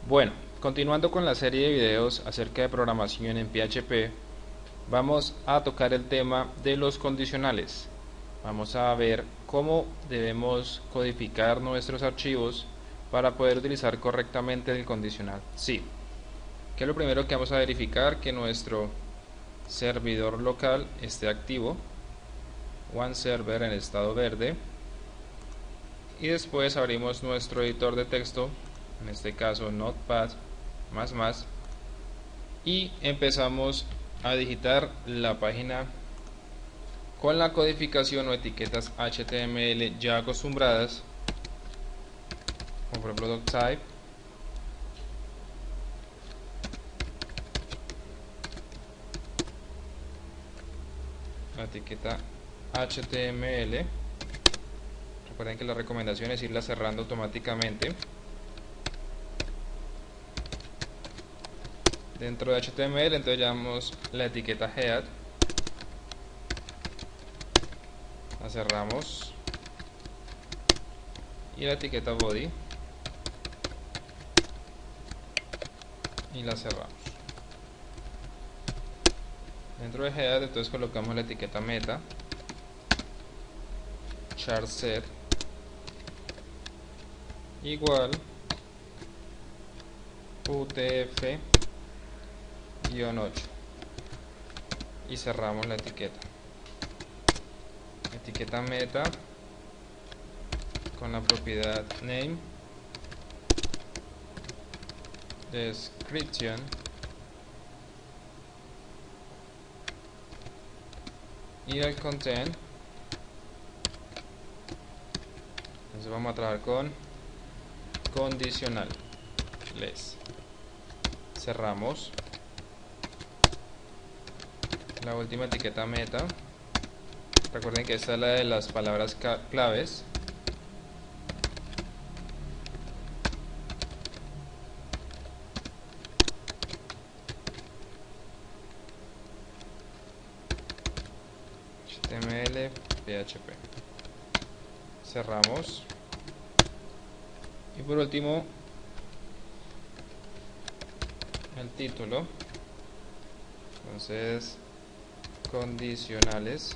Bueno, continuando con la serie de videos acerca de programación en PHP, vamos a tocar el tema de los condicionales. Vamos a ver cómo debemos codificar nuestros archivos para poder utilizar correctamente el condicional sí. Que es lo primero que vamos a verificar, que nuestro servidor local esté activo, one server en estado verde, y después abrimos nuestro editor de texto, en este caso Notepad++, y empezamos a digitar la página con la codificación o etiquetas HTML ya acostumbradas, como por ejemplo doctype, la etiqueta HTML. Recuerden que la recomendación es irla cerrando automáticamente. Dentro de HTML entonces llamamos la etiqueta head, la cerramos, y la etiqueta body y la cerramos. Dentro de head entonces colocamos la etiqueta meta, char set igual utf-8 y cerramos la etiqueta meta con la propiedad name, description y el content. Entonces vamos a trabajar con condicional cerramos la última etiqueta meta. Recuerden que esta es la de las palabras claves. HTML, PHP. Cerramos. Y por último, el título. Entonces, condicionales.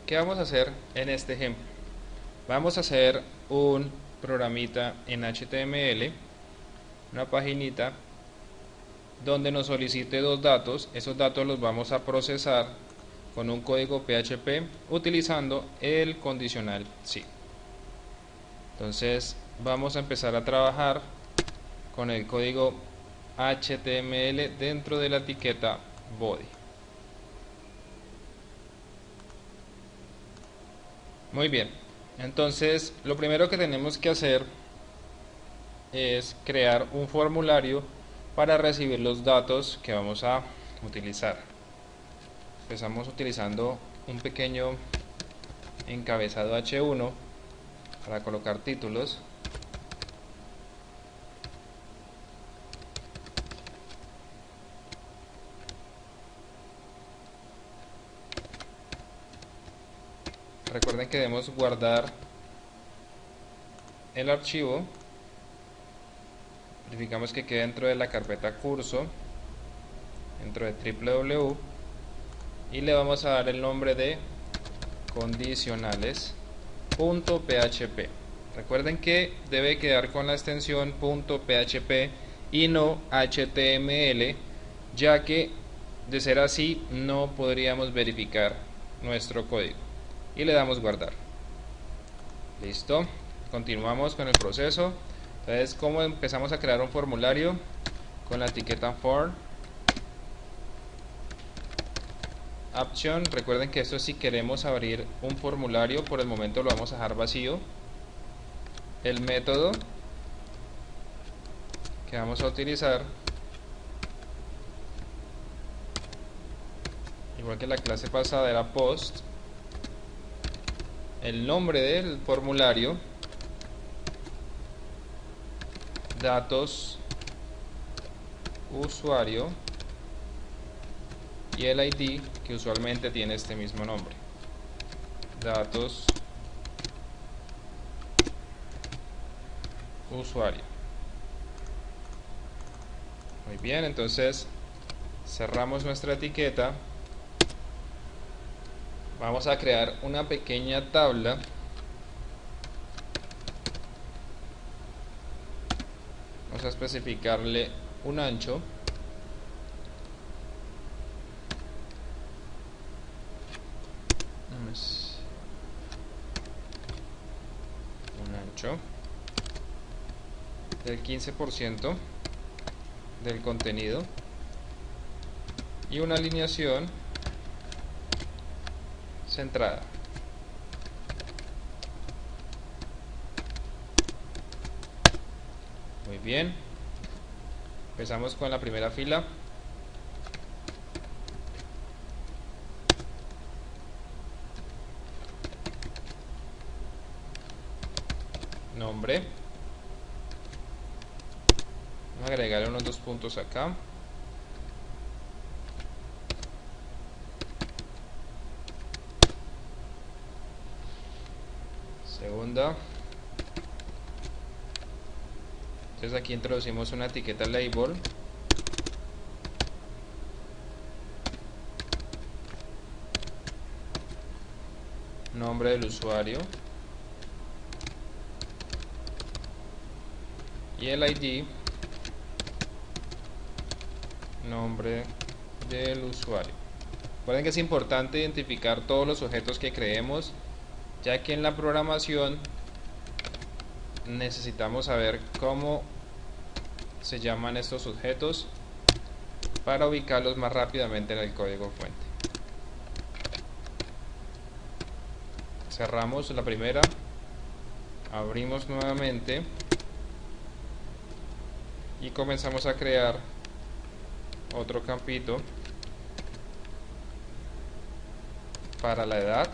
¿Qué vamos a hacer en este ejemplo? Vamos a hacer un programita en HTML, una paginita donde nos solicite dos datos. Esos datos los vamos a procesar con un código PHP utilizando el condicional sí. Entonces vamos a empezar a trabajar con el código HTML dentro de la etiqueta body. Muy bien, entonces lo primero que tenemos que hacer es crear un formulario para recibir los datos que vamos a utilizar. Empezamos utilizando un pequeño encabezado H1 para colocar títulos. Recuerden que debemos guardar el archivo. Verificamos que quede dentro de la carpeta curso, dentro de www, y le vamos a dar el nombre de condicionales.php. Recuerden que debe quedar con la extensión .php y no HTML, ya que de ser así no podríamos verificar nuestro código. Y le damos guardar. Listo, continuamos con el proceso. Entonces, ¿cómo empezamos a crear un formulario? Con la etiqueta for option. Recuerden que esto, si queremos abrir un formulario, por el momento lo vamos a dejar vacío. El método que vamos a utilizar, igual que la clase pasada, era post. El nombre del formulario, datos, usuario y el ID, que usualmente tiene este mismo nombre. datos usuario. Muy bien, entonces cerramos nuestra etiqueta. Vamos a crear una pequeña tabla vamos a especificarle un ancho del 15% del contenido y una alineación centrada. Muy bien, empezamos con la primera fila. Nombre, vamos a agregarle unos 2 puntos acá. Segunda, entonces aquí introducimos una etiqueta label, nombre del usuario y el ID, nombre del usuario. Recuerden que es importante identificar todos los objetos que creemos, ya que en la programación necesitamos saber cómo se llaman estos objetos para ubicarlos más rápidamente en el código fuente. Cerramos la primera, abrimos nuevamente y comenzamos a crear otro campito para la edad.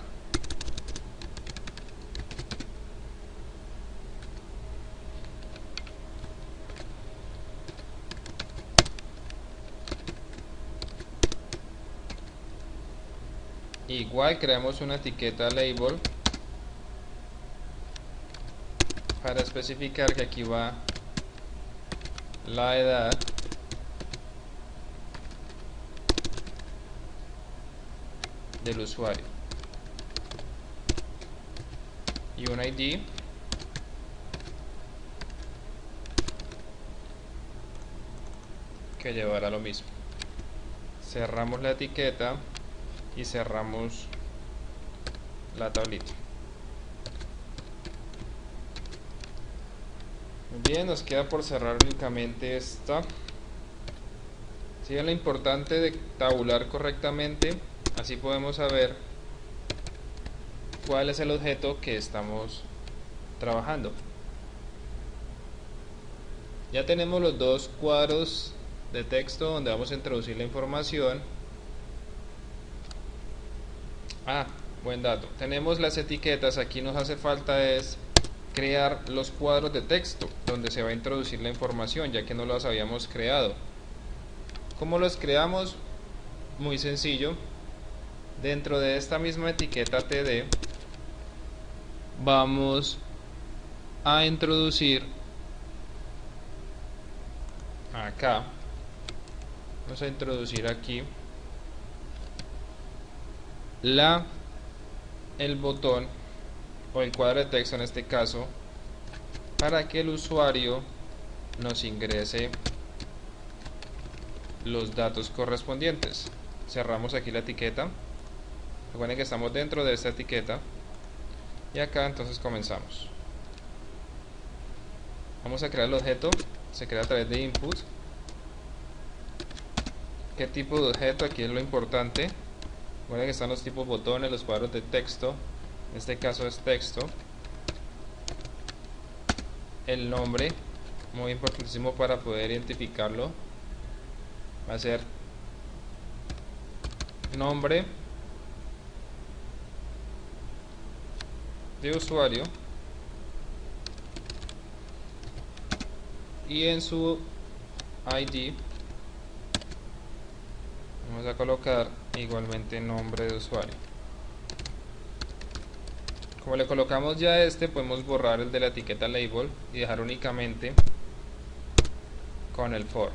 Igual creamos una etiqueta label para especificar que aquí va la edad del usuario y un ID que llevará lo mismo. Cerramos la etiqueta y cerramos la tablita. Muy bien, nos queda por cerrar únicamente esta. Sí, es lo importante de tabular correctamente, así podemos saber cuál es el objeto que estamos trabajando. Ya tenemos los dos cuadros de texto donde vamos a introducir la información. Buen dato. Tenemos las etiquetas, aquí nos hace falta es crear los cuadros de texto donde se va a introducir la información, ya que no los habíamos creado. ¿Cómo los creamos? Muy sencillo. Dentro de esta misma etiqueta TD vamos a introducir acá, vamos a introducir aquí el botón o el cuadro de texto en este caso, para que el usuario nos ingrese los datos correspondientes. Cerramos aquí la etiqueta. Recuerden que estamos dentro de esta etiqueta y acá entonces comenzamos. Vamos a crear el objeto, se crea a través de input. ¿Qué tipo de objeto? Aquí es lo importante. Recuerden que están los tipos botones, los cuadros de texto, en este caso es texto. El nombre, muy importantísimo para poder identificarlo, va a ser nombre de usuario y en su ID vamos a colocar igualmente nombre de usuario. Como le colocamos ya este, podemos borrar el de la etiqueta label y dejar únicamente con el for.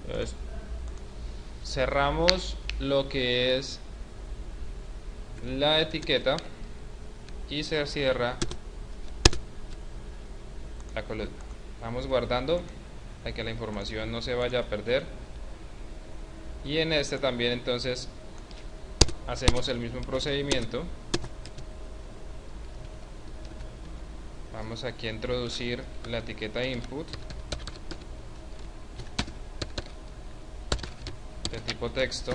Entonces, cerramos lo que es la etiqueta y se cierra la columna. Vamos guardando para que la información no se vaya a perder. Y en este también entonces hacemos el mismo procedimiento. Vamos aquí a introducir la etiqueta input de tipo texto,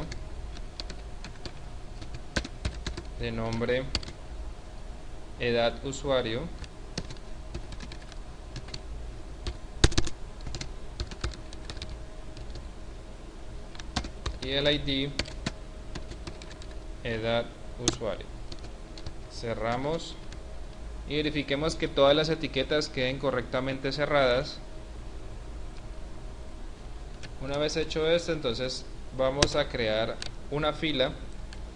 de nombre edad usuario, y el ID edad usuario. Cerramos y verifiquemos que todas las etiquetas queden correctamente cerradas. Una vez hecho esto, entonces vamos a crear una fila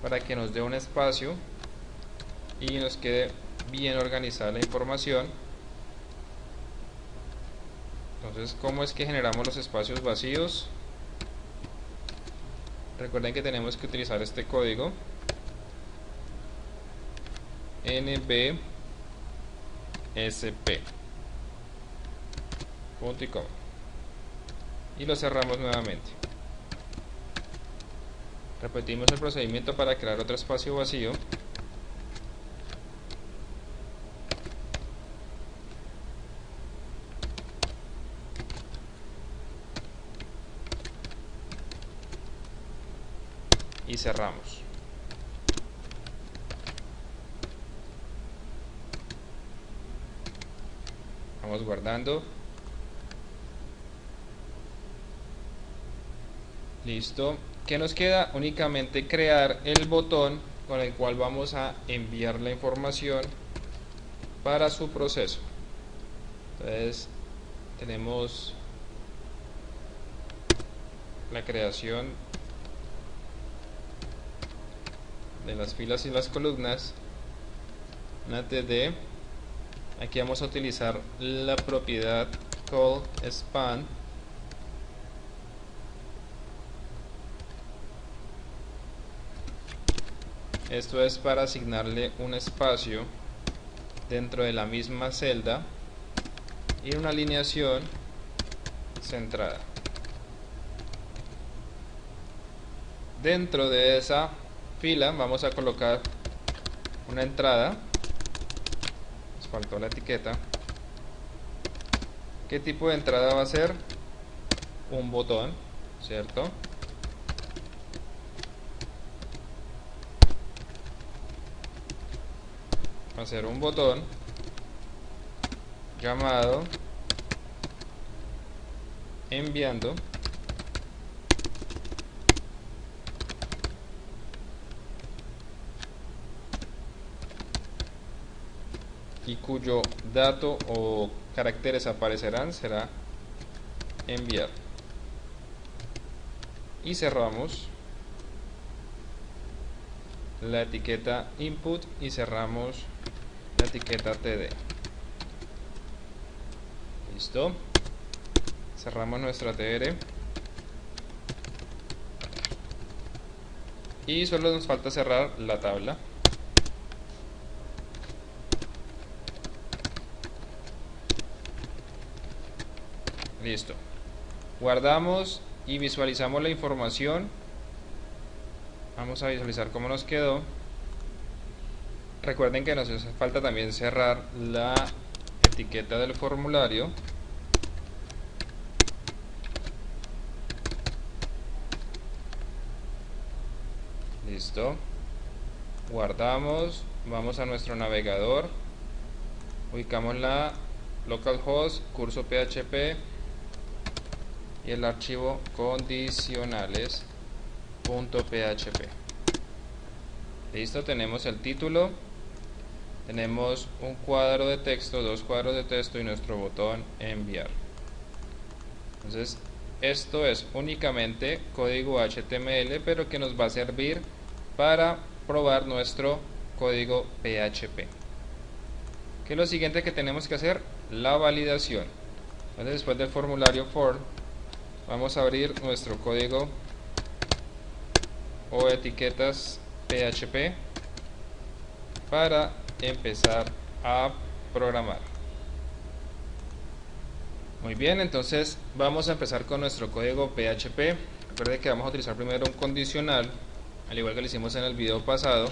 para que nos dé un espacio y nos quede bien organizada la información. Entonces, ¿cómo es que generamos los espacios vacíos? Recuerden que tenemos que utilizar este código nbsp, punto y coma, y lo cerramos nuevamente. Repetimos el procedimiento para crear otro espacio vacío. Y cerramos. Vamos guardando. Listo. ¿Qué nos queda? Únicamente crear el botón con el cual vamos a enviar la información para su proceso. Entonces tenemos la creación de las filas y las columnas, una td. Aquí vamos a utilizar la propiedad call span, esto es para asignarle un espacio dentro de la misma celda y una alineación centrada. Dentro de esa fila vamos a colocar una entrada. Nos faltó la etiqueta. ¿Qué tipo de entrada va a ser? Un botón, ¿cierto? Va a ser un botón llamado enviando y cuyo dato o caracteres aparecerán será enviar. Y cerramos la etiqueta input y cerramos la etiqueta td. Listo. Cerramos nuestra tr y solo nos falta cerrar la tabla. Listo. Guardamos y visualizamos la información. Vamos a visualizar cómo nos quedó. Recuerden que nos hace falta también cerrar la etiqueta del formulario. Listo. Guardamos, vamos a nuestro navegador, ubicamos la localhost, curso PHP y el archivo condicionales.php. Listo, tenemos el título, tenemos un cuadro de texto, dos cuadros de texto y nuestro botón enviar. Entonces esto es únicamente código HTML, pero que nos va a servir para probar nuestro código PHP. ¿Qué es lo siguiente que tenemos que hacer? La validación. Entonces, después del formulario for, vamos a abrir nuestro código o etiquetas PHP para empezar a programar. Muy bien, entonces vamos a empezar con nuestro código PHP. Recuerde que vamos a utilizar primero un condicional, al igual que lo hicimos en el video pasado,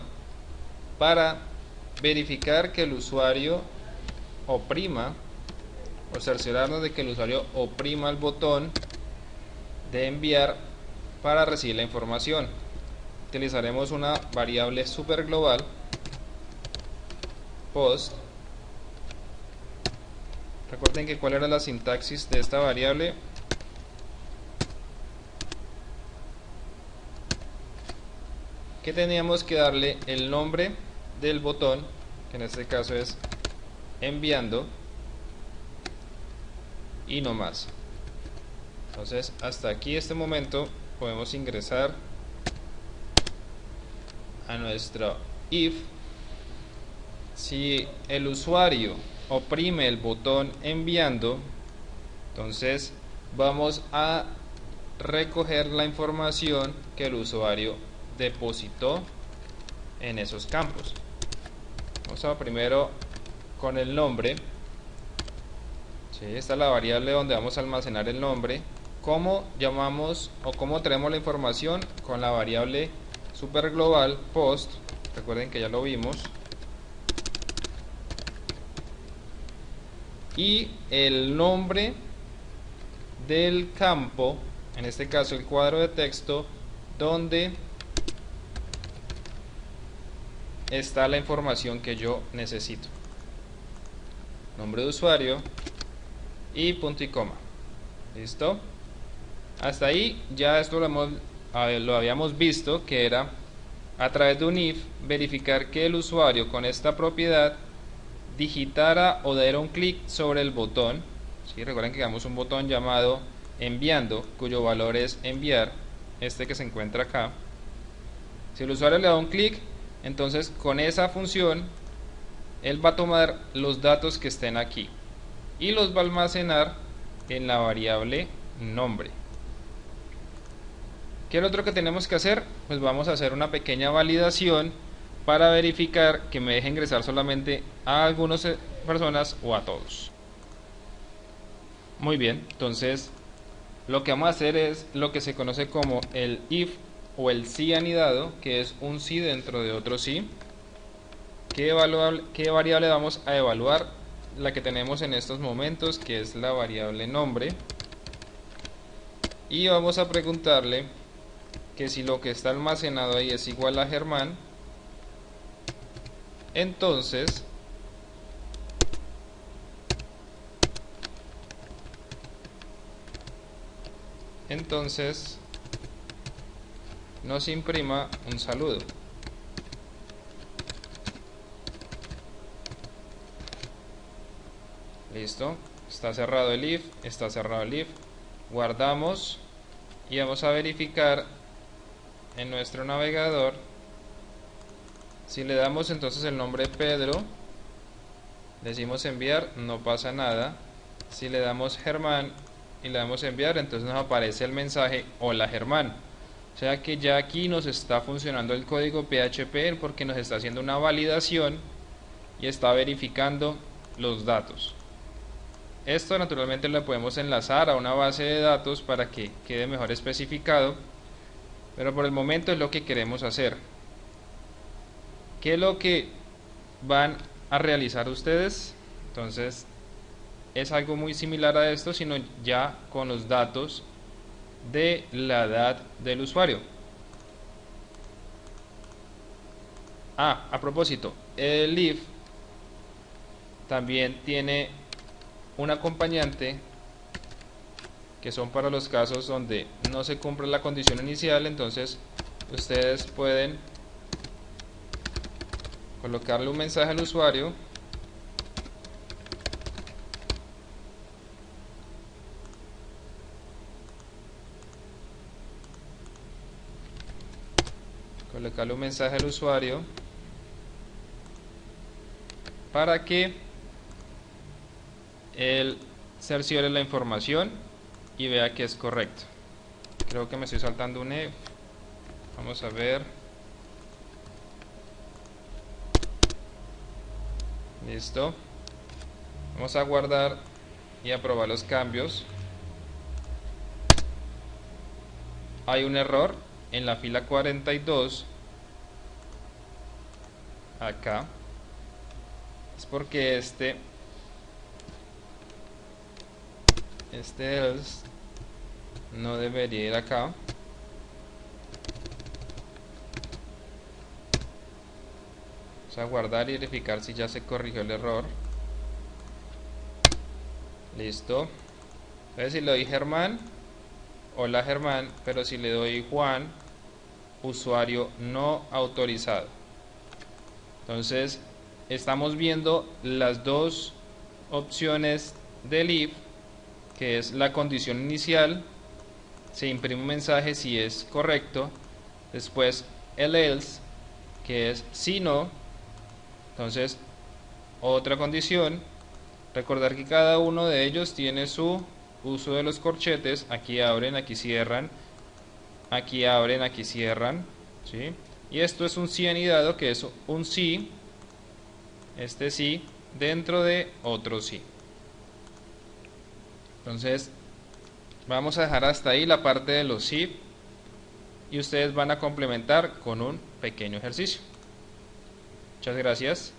para verificar que el usuario oprima, o cerciorarnos de que el usuario oprima el botón de enviar para recibir la información. Utilizaremos una variable super global, post. Recuerden que cuál era la sintaxis de esta variable. Que teníamos que darle el nombre del botón, que en este caso es enviando, y no más. Entonces hasta aquí este momento podemos ingresar a nuestro if. Si el usuario oprime el botón enviando, entonces vamos a recoger la información que el usuario depositó en esos campos. Vamos a primero con el nombre. Sí, esta es la variable donde vamos a almacenar el nombre. ¿Cómo llamamos o cómo tenemos la información? Con la variable super global post. Recuerden que ya lo vimos. Y el nombre del campo, en este caso el cuadro de texto, donde está la información que yo necesito. Nombre de usuario y punto y coma. ¿Listo? Hasta ahí ya esto lo habíamos visto, que era a través de un if verificar que el usuario con esta propiedad digitara o diera un clic sobre el botón. ¿Sí? Recuerden que damos un botón llamado enviando, cuyo valor es enviar, este que se encuentra acá. Si el usuario le da un clic, entonces con esa función él va a tomar los datos que estén aquí y los va a almacenar en la variable nombre. ¿Qué es lo otro que tenemos que hacer? Pues vamos a hacer una pequeña validación para verificar que me deje ingresar solamente a algunas personas o a todos. Muy bien, entonces lo que vamos a hacer es lo que se conoce como el if o el si anidado, que es un si dentro de otro si. ¿Qué variable vamos a evaluar? La que tenemos en estos momentos, que es la variable nombre, y vamos a preguntarle que si lo que está almacenado ahí es igual a Germán, entonces nos imprima un saludo. Listo, está cerrado el if, está cerrado el if. Guardamos y vamos a verificar en nuestro navegador. Si le damos entonces el nombre Pedro, decimos enviar, no pasa nada. Si le damos Germán y le damos enviar, entonces nos aparece el mensaje hola Germán. O sea que ya aquí nos está funcionando el código PHP porque nos está haciendo una validación y está verificando los datos. Esto naturalmente lo podemos enlazar a una base de datos para que quede mejor especificado, pero por el momento es lo que queremos hacer. ¿Qué es lo que van a realizar ustedes? Entonces es algo muy similar a esto, sino ya con los datos de la edad del usuario. A propósito, el if también tiene un acompañante que son para los casos donde no se cumple la condición inicial. Entonces ustedes pueden colocarle un mensaje al usuario para que él cerciore la información y vea que es correcto. Creo que me estoy saltando un if. Vamos a ver. Listo. Vamos a guardar y aprobar los cambios. Hay un error en la fila 42 acá. Es porque este else no debería ir acá. Vamos a guardar y verificar si ya se corrigió el error. Listo. Entonces si le doy Germán, hola Germán, pero si le doy Juan, usuario no autorizado. Entonces estamos viendo las dos opciones del if, que es la condición inicial, se imprime un mensaje si es correcto, después el else, que es si no. Entonces otra condición, recordar que cada uno de ellos tiene su uso de los corchetes, aquí abren, aquí cierran, aquí abren, aquí cierran, ¿sí? Y esto es un sí anidado, que es un sí, este sí, dentro de otro sí. Entonces vamos a dejar hasta ahí la parte de los if y ustedes van a complementar con un pequeño ejercicio. Muchas gracias.